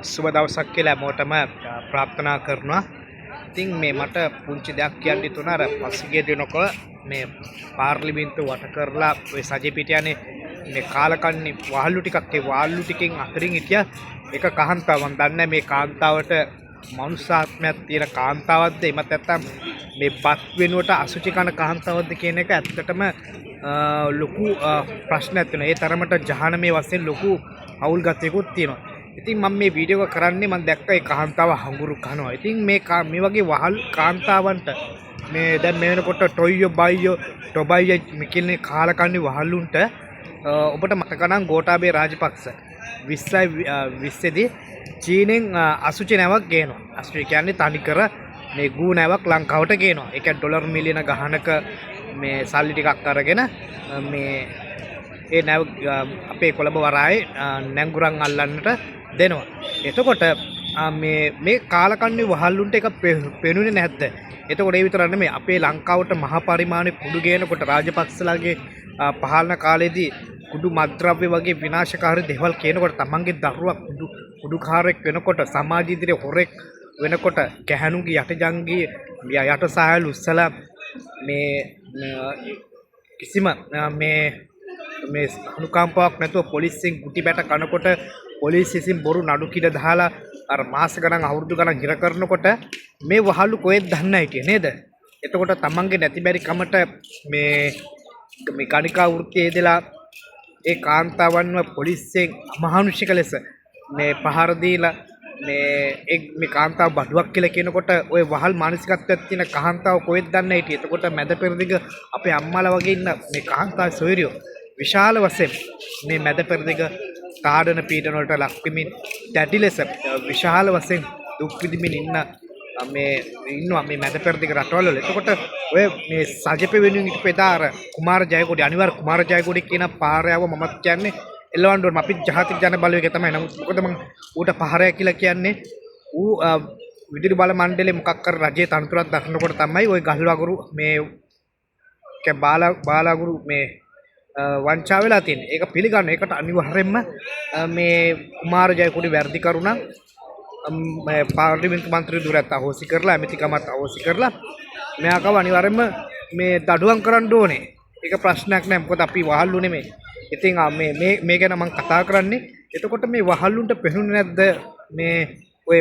සුබ දවසක් කියලා හැමෝටම ප්‍රාර්ථනා කරනවා. ඉතින් මේ මට පුංචි දෙයක් කියන්න හිතුණා. අර පසුගිය දිනක මේ පාර්ලිමේන්තුව වට කරලා ඔය සජිත් පිටියානේ මේ කාලකන්ණි වහල්ලු ටිකක් ඒ වහල්ලු ටිකෙන් අතරින් හිටිය එක කාන්තාව. මම දන්නේ මේ කාන්තාවට මනුෂ්‍යාත්මයක් තියෙන කාන්තාවක්ද එමත් නැත්නම් මේ බත් වෙනුවට අසුචි කන කාන්තාවක්ද කියන එක ඇත්තටම ලොකු ප්‍රශ්නයක් වෙනවා. ඒ තරමට ජහනමේ වශයෙන් ලොකු අවුල් ගතියකුත් තියෙනවා. ඉතින් මම මේ වීඩියෝ එක කරන්නේ මම දැක්ක ඒ කාන්තාව හඟුරු කනවා. ඉතින් මේ වගේ වහල් කාන්තාවන්ට මේ දැන් මේ වෙනකොට ටොයියෝ බයියෝ ටොබයියෝ මිකිල්නේ කාලකන්ණි වහල්ලුන්ට ඔබට මතක නම් ගෝඨාභය රාජපක්ෂ 20 දී චීනෙන් අසුචි නැවක් ගේනවා. අසුචි කියන්නේ තනිකර මේ ගූ නැවක් ලංකාවට ගේනවා. ඒ කියන්නේ ඩොලර් මිලියන ගහනක මේ සල්ලි ටිකක් අරගෙන මේ ඒ නැව අපේ කොළඹ වරායේ නැංගුරන් අල්ලන්නට දෙනවා. එතකොට මේ කාලකන්ණි වහල්ලුන්ට එක පෙනුනේ නැද්ද? එතකොට ඒ විතර නෙමෙයි අපේ ලංකාවට මහ පරිමාණයේ කුඩු ගේනකොට රාජපක්ෂලාගේ පහළන කාලේදී කුඩු මත්ද්‍රව්‍ය වගේ විනාශකාරී දේවල් කියනකොට තමන්ගේ දරුවා කුඩුකාරයෙක් වෙනකොට සමාජ ඉදිරියේ හොරෙක් වෙනකොට ගැහණුගේ යටජංගී යට සායල් උස්සලා මේ කිසිම මේ අනුකම්පාවක් නැතුව පොලිසියෙන් ගුටි බැට කනකොට පොලිසිය විසින් බොරු නඩු කිඩ දාලා අර මාස ගණන් අවුරුදු ගණන් හිර කරනකොට මේ වහල්ලු කොහෙද දන්නේ හිටියේ නේද? එතකොට තමන්ගේ නැති බැරි කමට මේ ගණිකා වෘත්තියේ ඉඳලා ඒ කාන්තාවන්ව පොලිසියෙන් අමානුෂික ලෙස මේ පහර දීලා මේ කාන්තාව බඩුවක් කියලා කියනකොට ওই වහල් මානසිකත්වයක් තියෙන කාන්තාව කොහෙද දන්නේ හිටියේ? එතකොට මැද පෙරදිග අපේ අම්මාලා වගේ ඉන්න මේ කාන්තාව සොයරියෝ විශාල වශයෙන් මේ මැද පෙරදිග තාඩන පීඩන වලට ලක් වෙමින් දැඩි ලෙස විශාල වශයෙන් දුක් විඳින්මින් ඉන්නවා මේ මැද පෙරදිග රටවල. එතකොට ඔය මේ සජිප වෙනුවෙන් ඉපෙදා අර කුමාර ජයකොඩි අනිවාර්ය කුමාර ජයකොඩි කියන පාරයව මමත් කියන්නේ එල්ලවන්න ඕන. අපි ජාතික ජන බලවේගය තමයි. නමුත් මොකද මම ඌට පහරය කියලා කියන්නේ ඌ විදුලි බල මණ්ඩලයේ මොකක් කර රජයේ තනතුරක් දක්නකොට තමයි ওই ගල්වගුරු මේ බාලාගුරු මේ වංචා වෙලා තියෙන්නේ. ඒක පිළිගන්න. ඒකට අනිවාර්යයෙන්ම මේ කුමාර ජයකොඩි වැඩි කරුණා මේ පාර්ලිමේන්තු මන්ත්‍රී දුරත් අහෝසි කරලා ඇමතිකමත් අහෝසි කරලා මෙයාකව අනිවාර්යයෙන්ම මේ දඩුවම් කරන්න ඕනේ. ඒක ප්‍රශ්නයක් නෑ. මොකද අපි වහල්ලු නෙමෙයි. ඉතින් මේ ගැන මම කතා කරන්නේ. එතකොට මේ වහල්ලුන්ට පෙනුනේ නැද්ද මේ ඔය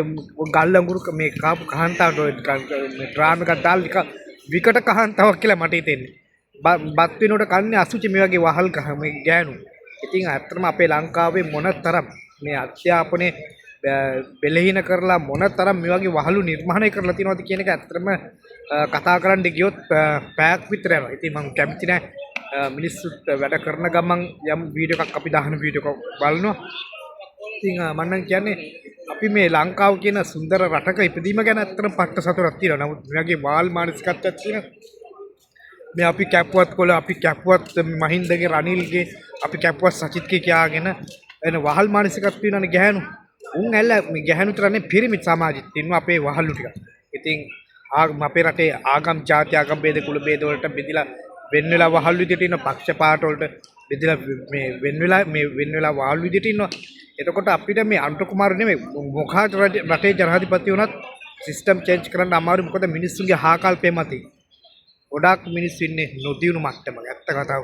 ගල්ලඟුරු මේ කාපු කාන්තාවට ඔය ඩ්‍රාම එකක් දාලා විකට කාන්තාවක් කියලා මට හිතෙන්නේ. බත් වෙනකොට කන්නේ අසුචි මේ වගේ වහල් මේ ගෑනු. ඉතින් ඇත්තටම අපේ ලංකාවේ මොනතරම් මේ අධ්‍යාපනයේ බෙලහින කරලා මොනතරම් මේ වගේ වහලු නිර්මාණය කරලා තියෙනවද කියන එක ඇත්තටම කතා කරන්න ගියොත් පැයක් විතර යනවා. ඉතින් මම කැමති නැහැ මිනිස්සුත් වැඩ කරන ගමන් යම් වීඩියෝ එකක් අපි දාන වීඩියෝ එකක් බලනවා. ඉතින් මම නම් කියන්නේ අපි මේ ලංකාව කියන සුන්දර රටක ඉපදීම ගැන ඇත්තටම පට්ට සතුටක් තියෙනවා. නමුත් මේ වගේ වාල් මානසිකත්වයක් තියෙන මේ අපි කැපුවත් කොළ අපි කැපුවත් මහින්දගේ රනිල්ගේ අපි කැපුවත් සචිත්ගේ කියාගෙන එන වහල් මානසිකත්වයක් තියෙනනේ ගැහණු. උන් ඇල්ල මේ ගැහණු තරන්නේ පිරිමිත් සමාජෙත් ඉන්නවා අපේ වහල්ලු ටික. ඉතින් අපේ රටේ ආගම් ජාති ආගම් ભેද කුල ભેද වලට බෙදිලා වෙන වෙලා වහල් විදියට ඉන්න පක්ෂ පාට වලට බෙදලා මේ වෙන වෙලා වහල් විදියට ඉන්නවා. එතකොට අපිට මේ අනුර කුමාර නෙමෙයි මොකද රටේ ජනාධිපති වුණත් සිස්ටම් චේන්ජ් කරන්න අමාරුයි. මොකද මිනිස්සුන්ගේ හාකල්පේ මතයි. ගොඩාක් මිනිස්සු ඉන්නේ නොදියුණු මට්ටමක. ඇත්ත කතාව.